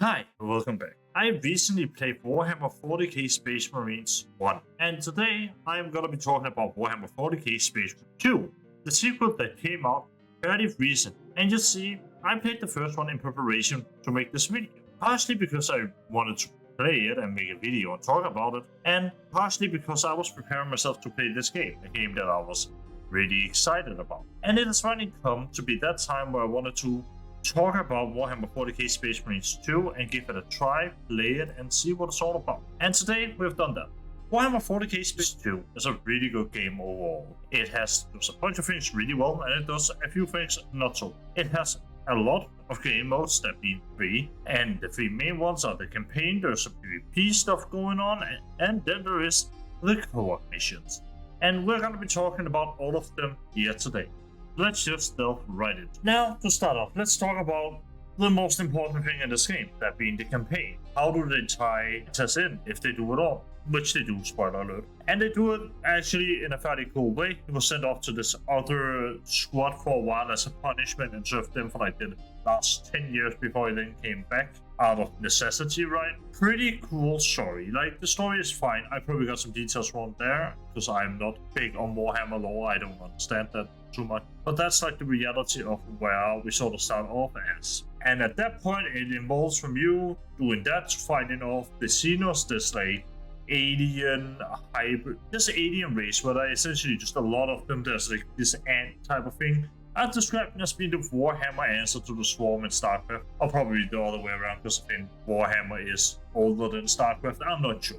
Hi, welcome back. I recently played Warhammer 40k Space Marines 1, and today I am gonna be talking about Warhammer 40k Space Marines 2, the sequel that came out fairly recent. And you see, I played the first one in preparation to make this video, partially because I wanted to play it and make a video and talk about it, and partially because I was preparing myself to play this game, a game that I was really excited about. And it has finally come to be that time where I wanted to talk about Warhammer 40k Space Marines 2 and give it a try, play it, and see what it's all about. And today we've done that. Warhammer 40k Space 2 is a really good game overall. It does a bunch of things really well, and it does a few things not so. It has a lot of game modes that being free, and the three main ones are the campaign, there's some PvP stuff going on, and then there is the co-op missions. And we're going to be talking about all of them here today. Let's just delve right in. Now, to start off, let's talk about the most important thing in this game, that being the campaign. How do they tie us in, if they do at all? Which they do, spoiler alert. And they do it actually in a fairly cool way. He was sent off to this other squad for a while as a punishment and served them for like the last 10 years before he then came back out of necessity, right? Pretty cool story. Like, the story is fine. I probably got some details wrong there because I'm not big on Warhammer lore. I don't understand that too much. But that's like the reality of where we sort of start off as. And at that point, it involves from you doing that to fighting off the Xenos, this like alien hybrid, this alien race where there are essentially just a lot of them. There's like this ant type of thing. I've described it as being the Warhammer answer to the Swarm in StarCraft, or probably the other way around because I think Warhammer is older than StarCraft. I'm not sure,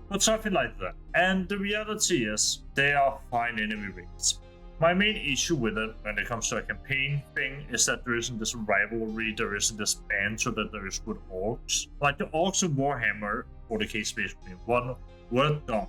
but something like that. And the reality is, they are fine enemy rates. My main issue with it when it comes to a campaign thing is that there isn't this rivalry, there isn't this banter that there is with orcs. Like the orcs in Warhammer 40k Space Marine 1 were dumb.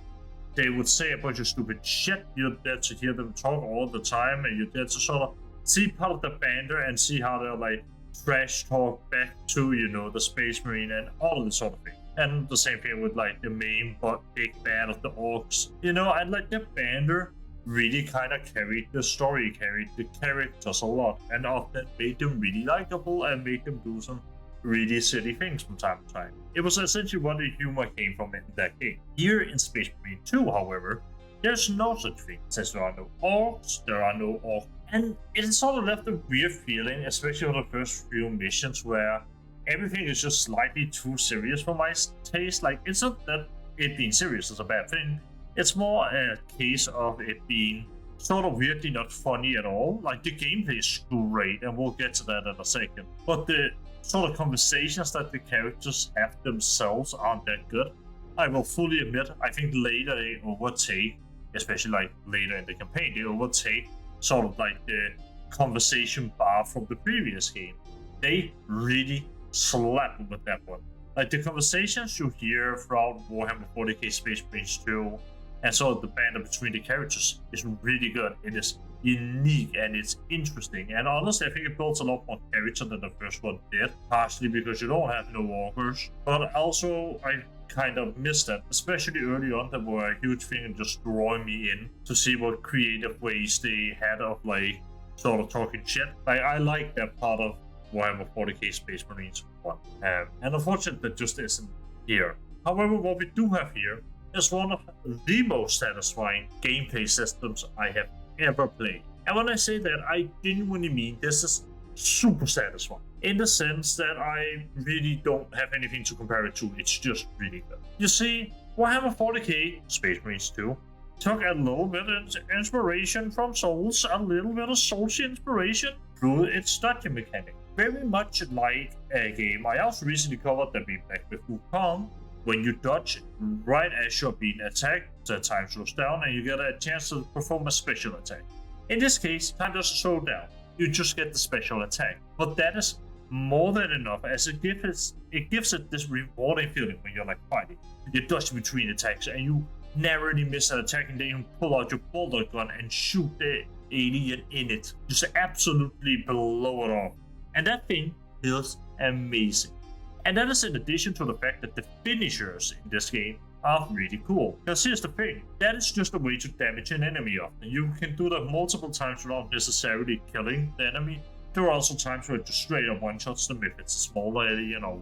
They would say a bunch of stupid shit, you're there to hear them talk all the time, and you're there to sort of see part of the banter and see how they're like trash talk back to, you know, the Space Marine and all of this sort of thing. And the same thing with like the main but big bad of the orcs. You know, I like the banter really kind of carried the story, carried the characters a lot, and often made them really likable and made them do some really silly things from time to time. It was essentially where the humor came from in that game. Here in Space Marine 2, however, there's no such thing, since there are no orcs, there are no orcs, and it sort of left a weird feeling, especially on the first few missions, where everything is just slightly too serious for my taste. Like, it's not that it being serious is a bad thing, it's more a case of it being sort of weirdly not funny at all. Like, the gameplay is great, and we'll get to that in a second, but the sort of conversations that the characters have themselves aren't that good. I will fully admit, I think later they overtake, especially like later in the campaign, they overtake sort of like the conversation bar from the previous game. They really slap with that one. Like, the conversations you hear throughout Warhammer 40k Space Marines 2 and sort of the banter between the characters is really good. It is unique and it's interesting, and honestly I think it builds a lot more character than the first one did, partially because you don't have no ogres, but also I kind of missed that, especially early on. That were a huge thing and just drawing me in to see what creative ways they had of like sort of talking shit. Like, I like that part of Warhammer 40k Space Marines 1, and unfortunately that just isn't here. However, what we do have here is one of the most satisfying gameplay systems I have ever played. And when I say that, I genuinely mean this is super satisfying, in the sense that I really don't have anything to compare it to. It's just really good. You see, Warhammer 40k Space Marines 2 took a little bit of inspiration from Souls, a little bit of Souls inspiration through its dungeon mechanic. Very much like a game I also recently covered, that being Back with Wukong. When you dodge right as you're being attacked, the time slows down and you get a chance to perform a special attack. In this case, time doesn't slow down, you just get the special attack. But that is more than enough, as it gives it this rewarding feeling when you're like fighting. You dodge between attacks and you narrowly miss an attack, and then you pull out your bolt gun and shoot the alien in it. Just absolutely blow it off. And that thing feels amazing. And that is in addition to the fact that the finishers in this game are really cool. Because here's the thing, that is just a way to damage an enemy often. You can do that multiple times without necessarily killing the enemy. There are also times where it just straight up one-shots them if it's a smaller,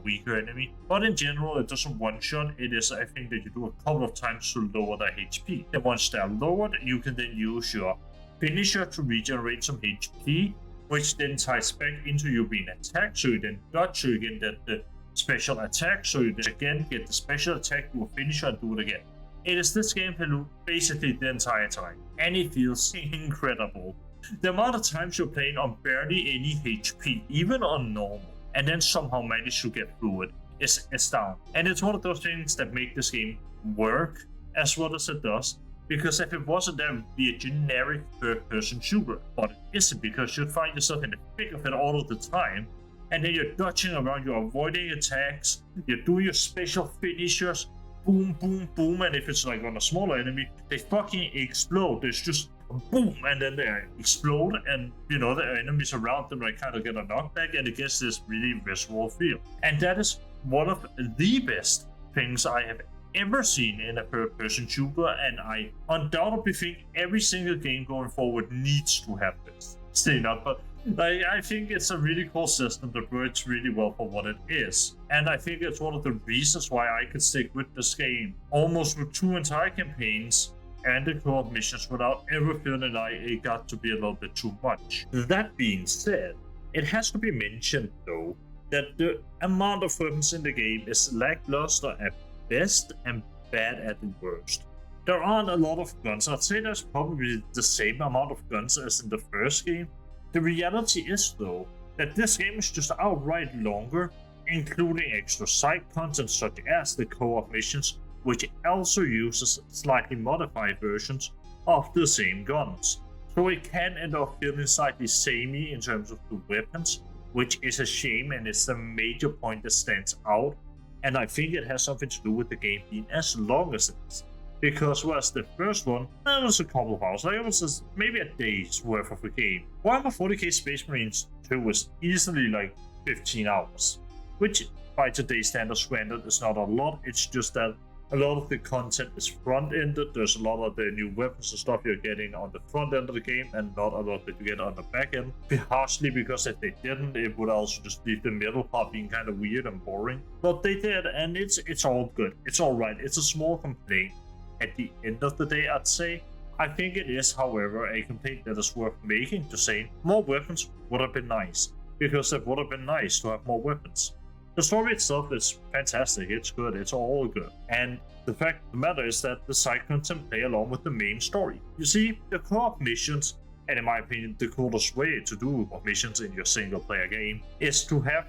weaker enemy. But in general, it doesn't one-shot. It is a thing that you do a couple of times to lower their HP. And once they're lowered, you can then use your finisher to regenerate some HP, which then ties back into you being attacked, so you then dodge, so you can get the special attack, so you then again get the special attack, do a finisher, and do it again. It is this gameplay loop basically the entire time, and it feels incredible. The amount of times you're playing on barely any HP, even on normal, and then somehow manage to get through it is astounding. And it's one of those things that make this game work as well as it does. Because if it wasn't, that would be a generic third-person shooter. But it isn't, because you'd find yourself in the thick of it all of the time, and then you're dodging around, you're avoiding attacks, you're doing your special finishers, boom, boom, boom, and if it's like on a smaller enemy, they fucking explode. There's just boom, and then they explode, and the enemies around them like kind of get a knockback, and it gets this really visceral feel. And that is one of the best things I have ever seen in a third-person shooter, and I undoubtedly think every single game going forward needs to have this. Still not, but I think it's a really cool system that works really well for what it is. And I think it's one of the reasons why I could stick with this game almost with 2 entire campaigns and the co-op missions without ever feeling like it got to be a little bit too much. That being said, it has to be mentioned though that the amount of weapons in the game is lackluster at best and bad at the worst. There aren't a lot of guns. I'd say there's probably the same amount of guns as in the first game. The reality is though that this game is just outright longer, including extra side content such as the co-op missions, which also uses slightly modified versions of the same guns. So it can end up feeling slightly samey in terms of the weapons, which is a shame, and it's the major point that stands out. And I think it has something to do with the game being as long as it is. Because whereas the first one, that was a couple of hours, like it was just maybe a day's worth of a game. Warhammer 40k Space Marines 2 was easily like 15 hours, which by today's standards granted is not a lot. It's just that a lot of the content is front-ended. There's a lot of the new weapons and stuff you're getting on the front end of the game, and not a lot that you get on the back end. Harshly, because if they didn't, it would also just leave the middle part being kind of weird and boring. But they did, and it's all good. It's all right. It's a small complaint. At the end of the day, I'd say. I think it is, however, a complaint that is worth making, to say more weapons would have been nice. Because it would have been nice to have more weapons. The story itself is fantastic, it's good, it's all good. And the fact of the matter is that the side content play along with the main story. You see, the co-op missions, and in my opinion, the coolest way to do missions in your single player game, is to have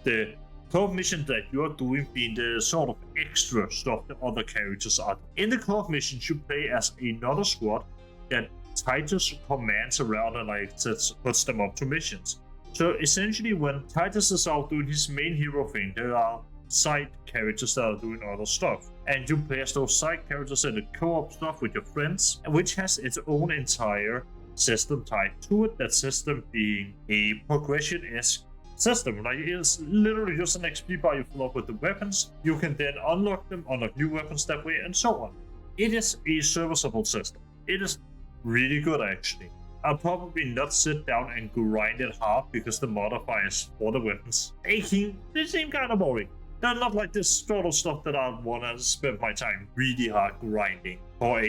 the co-op mission that you're doing being the sort of extra stuff that other characters are. In the co-op missions, you play as another squad that Titus commands around and puts them up to missions. So essentially, when Titus is out doing his main hero thing, there are side characters that are doing other stuff. And you play as those side characters in the co-op stuff with your friends, which has its own entire system tied to it. That system being a progression-esque system. Like, it's literally just an XP bar you fill up with the weapons. You can then unlock them, unlock new weapons that way, and so on. It is a serviceable system. It is really good, actually. I'll probably not sit down and grind it hard because the modifiers for the weapons, they seem kind of boring. They're not like this sort of stuff that I want to spend my time really hard grinding for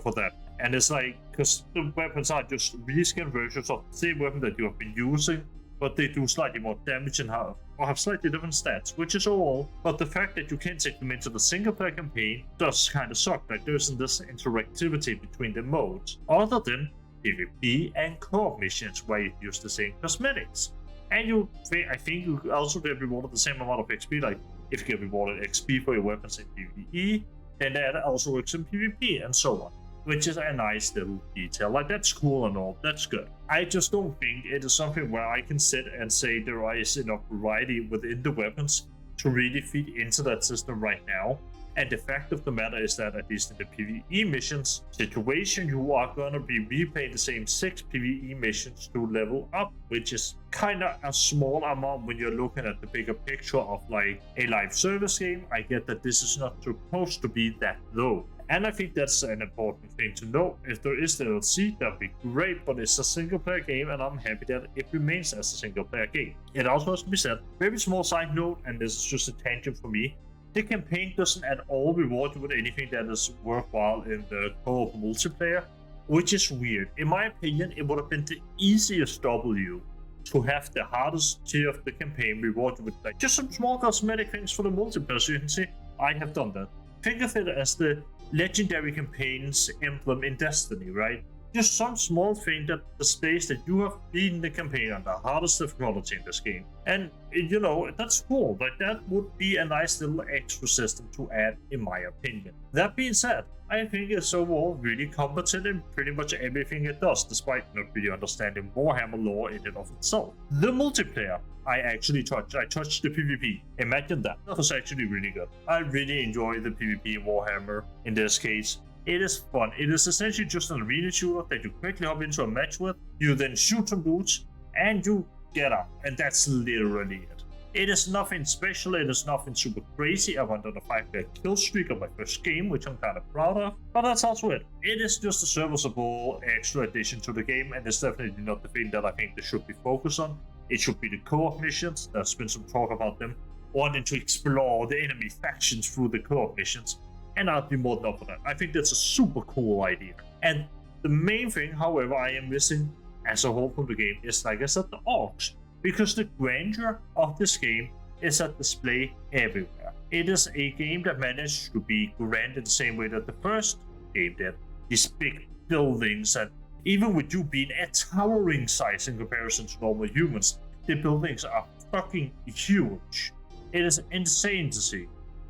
for that. And it's like, because the weapons are just reskin versions of the same weapon that you have been using, but they do slightly more damage and have slightly different stats, which is all. But the fact that you can't take them into the single player campaign does kind of suck. Like, there isn't this interactivity between the modes, other than PvP and co-op missions where you use the same cosmetics. And I think you also get rewarded the same amount of XP. Like, if you get rewarded XP for your weapons in PvE, then that also works in PvP, and so on. Which is a nice little detail. Like, that's cool and all, that's good. I just don't think it is something where I can sit and say there is enough variety within the weapons to really feed into that system right now. And the fact of the matter is that, at least in the PvE missions situation, you are going to be replaying the same 6 PvE missions to level up, which is kind of a small amount when you're looking at the bigger picture of like a live service game. I get that this is not supposed to be that low. And I think that's an important thing to know. If there is the DLC, that would be great, but it's a single player game and I'm happy that it remains as a single player game. It also has to be said, very small side note, and this is just a tangent for me, the campaign doesn't at all reward you with anything that is worthwhile in the co-op multiplayer, which is weird. In my opinion, it would have been the easiest W to have the hardest tier of the campaign reward you with like just some small cosmetic things for the multiplayer, so you can see I have done that. Think of it as the legendary campaign's emblem in Destiny, right? Just some small thing that displays that you have beaten the campaign on the hardest difficulty in this game. And, you know, that's cool. Like, that would be a nice little extra system to add, in my opinion. That being said, I think it's overall really competent in pretty much everything it does, despite not really understanding Warhammer lore in and of itself. The multiplayer, I actually touched. I touched the PvP. Imagine that. That was actually really good. I really enjoy the PvP in Warhammer in this case. It is fun. It is essentially just an arena shooter that you quickly hop into a match with. You then shoot some dudes and you get up. And that's literally it. It is nothing special. It is nothing super crazy. I went on a 5-player kill streak on my first game, which I'm kind of proud of. But that's also it. It is just a serviceable extra addition to the game, and it's definitely not the thing that I think they should be focused on. It should be the co-op missions. There's been some talk about them wanting to explore the enemy factions through the co-op missions. And I'd be more than up for that. I think that's a super cool idea. And the main thing, however, I am missing as a whole from the game is, like I said, the orcs. Because the grandeur of this game is at display everywhere. It is a game that managed to be grand in the same way that the first game did. These big buildings, and even with you being a towering size in comparison to normal humans, the buildings are fucking huge. It is insane to see.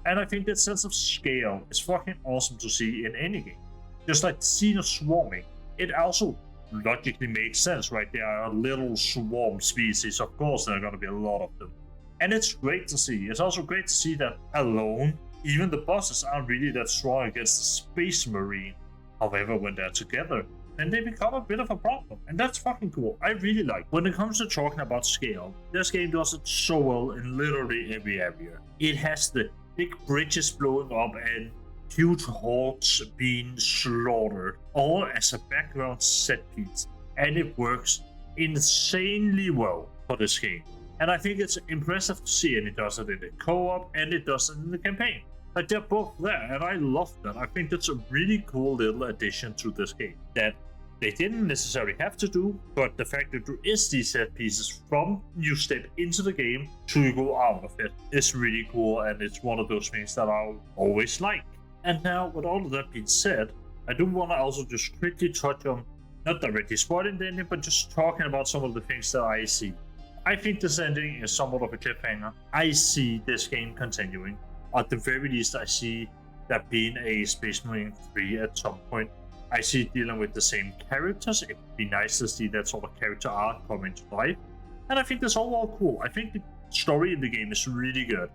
And I think that sense of scale is fucking awesome to see in any game. Just like the scene of swarming, it also logically makes sense, right? There are little swarm species, of course there are going to be a lot of them. And it's great to see. It's also great to see that alone, even the bosses aren't really that strong against the Space Marine. However, when they're together, then they become a bit of a problem. And that's fucking cool. I really like. When it comes to talking about scale, this game does it so well in literally every area. It has the big bridges blowing up and huge hordes being slaughtered, all as a background set piece, and it works insanely well for this game. And I think it's impressive to see, and it does it in the co-op and it does it in the campaign. Like, they're both there, and I love that. I think that's a really cool little addition to this game that they didn't necessarily have to do, but the fact that there is these set pieces from you step into the game to you go out of it is really cool, and it's one of those things that I'll always like. And now, with all of that being said, I do want to also just quickly touch on, not directly spoiling the ending, but just talking about some of the things that I see. I think this ending is somewhat of a cliffhanger. I see this game continuing. At the very least, I see that being a Space Marine 3 at some point. I see it dealing with the same characters. It would be nice to see that sort of character arc coming to life. And I think that's all cool. I think the story in the game is really good.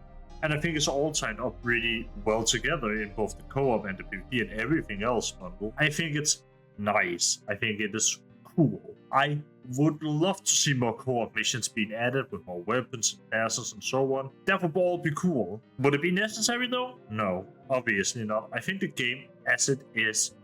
And I think it's all tied up really well together in both the co-op and the PvP and everything else bundle. I think it's nice. I think it is cool. I would love to see more co-op missions being added with more weapons and passes and so on. That would all be cool. Would it be necessary though? No, obviously not. I think the game as it is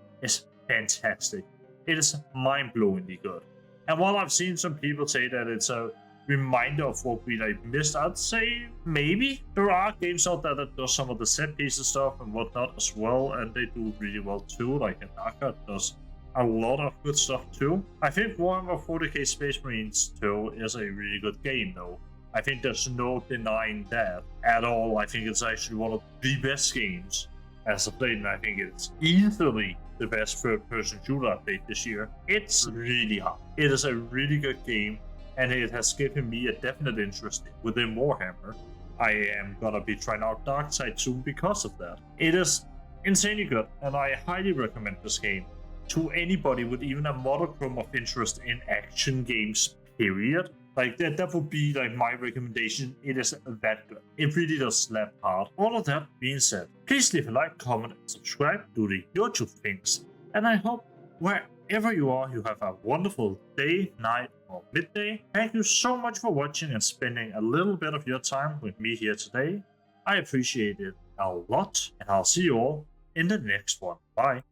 fantastic. It is mind-blowingly good. And while I've seen some people say that it's a reminder of what we missed, I'd say maybe. There are games out there that do some of the set pieces stuff and whatnot as well, and they do really well too. Like Anaka does a lot of good stuff too. I think Warhammer 40k Space Marines 2 is a really good game though. I think there's no denying that at all. I think it's actually one of the best games as of late, and I think it's easily the best third-person shooter update this year. It's really hot. It is a really good game, and it has given me a definite interest within Warhammer. I am gonna be trying out Darkside soon because of that. It is insanely good, and I highly recommend this game to anybody with even a modicum of interest in action games, period. Like, that would be like my recommendation. It is that good. It really does slap hard. All of that being said, please leave a like, comment, and subscribe. Do the YouTube things. And I hope wherever you are, you have a wonderful day, night, or midday. Thank you so much for watching and spending a little bit of your time with me here today. I appreciate it a lot, and I'll see you all in the next one. Bye.